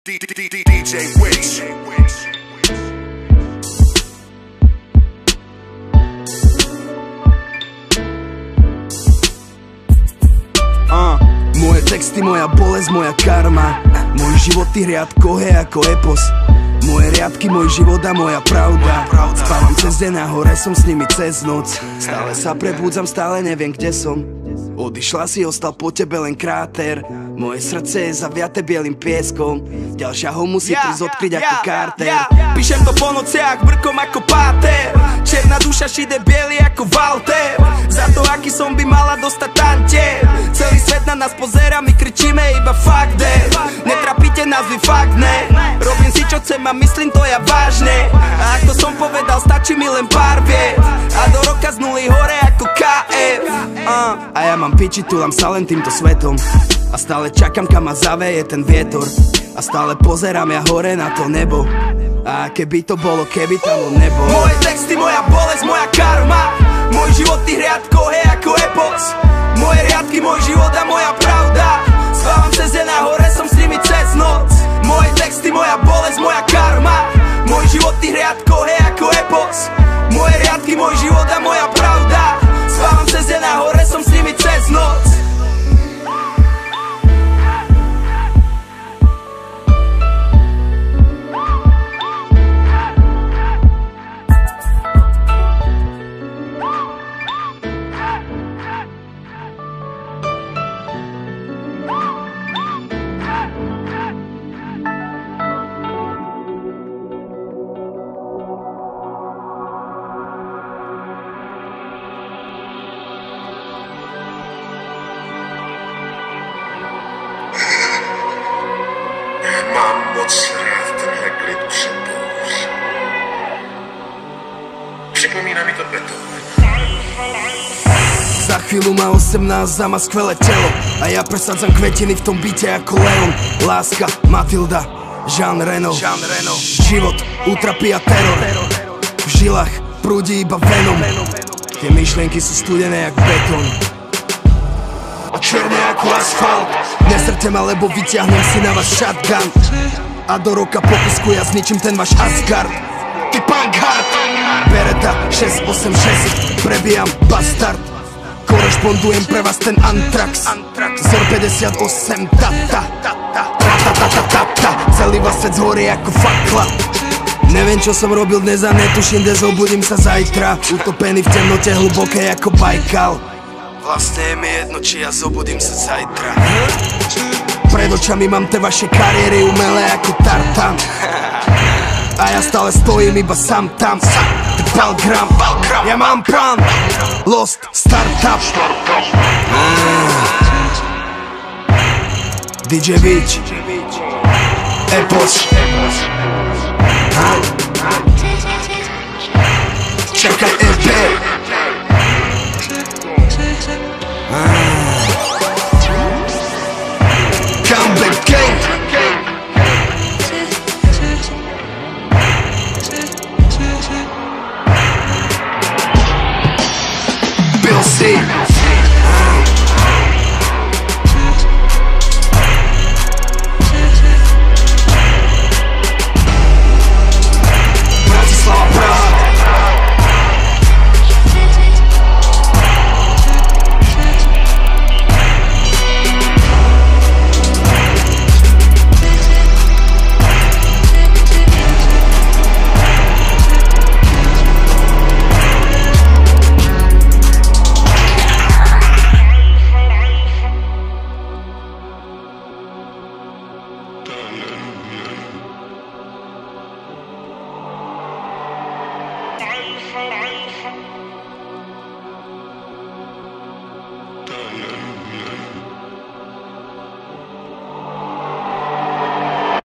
DJ Witch. Moje texty, moja bolesť, moja karma. Môj život v tých riadkoch je ako epos. Moje riadky, môj život a moja pravda. Spávam cez deň a hore som s nimi cez noc. Stále sa prebúdzam, stále neviem kde som. Odišla si, ostal po tebe len kráter. Moje srdce je zaviaté bielým pieskom. Ďalšia ho musí prísť odkryť ako Carter. Píšem to po nociach, brkom ako páter. Černá duša šíde biely ako Walter. Za to, aký som by mala dostať tantier. Celý svet na nás pozera, my kričíme iba fuck that. Netrapíte nás, vy fakt ne. Robím si čo chcem a myslím to ja vážne. A ako som povedal, stačí mi len pár viet. A do roka z nuly hore ako KF. A ja mám piči, tulám sa len týmto svetom. A stále čakám, kam ma zaveje ten vietor. A stále pozerám ja hore na to nebo. A keby to bolo, keby tam bol nebo. Moje texty, moja bolesť, moja karma. Môj život v tých riadkoch je ako epos. Moje riadky, môj život a moja pravda. Spávam cez deň a hore som s nimi cez noc. Moje texty, moja bolesť, moja karma. Môj život v tých riadkoch je ako epos. Moje riadky, môj život a moja pravda. Spávam cez deň a hore som s nimi cez noc. Mám moc rád tenhle klid před bouří. Připomíná mi to Beethoven. Za chvíľu má 18, za má skvelé telo. A ja presadzam kvetiny v tom byte ako Leon. Láska, Matilda, Jean Reno. Život, útrapy a teror. V žilách prúdi iba venom. Tie myšlienky sú studené jak betón. A černé ako asfalt. Nesrte ma, lebo vyťahnem si na vás shotgun. A do roka pokusku ja zničím ten váš Asgard. Ty punk hard. Beretta 686, prebijam bastard. Korešpondujem pre vás ten Antrax. Zor 58, celý vás svet zhorie ako fakla. Neviem čo som robil dnes a netuším, kde zobudím sa zajtra. Utopený v temnote hlboké ako Bajkal. Vlastne je mi jedno, či ja zobudím sa zajtra. Pred očami mám te vaše kariéry umelé ako tartan. A ja stále stojím iba sám tam. Ty Balgram, ja mám plán. Lost Startup. DJ Witch, Epos. Čakaj EP. Comeback Gang. Bill C. Bratislava, Praha.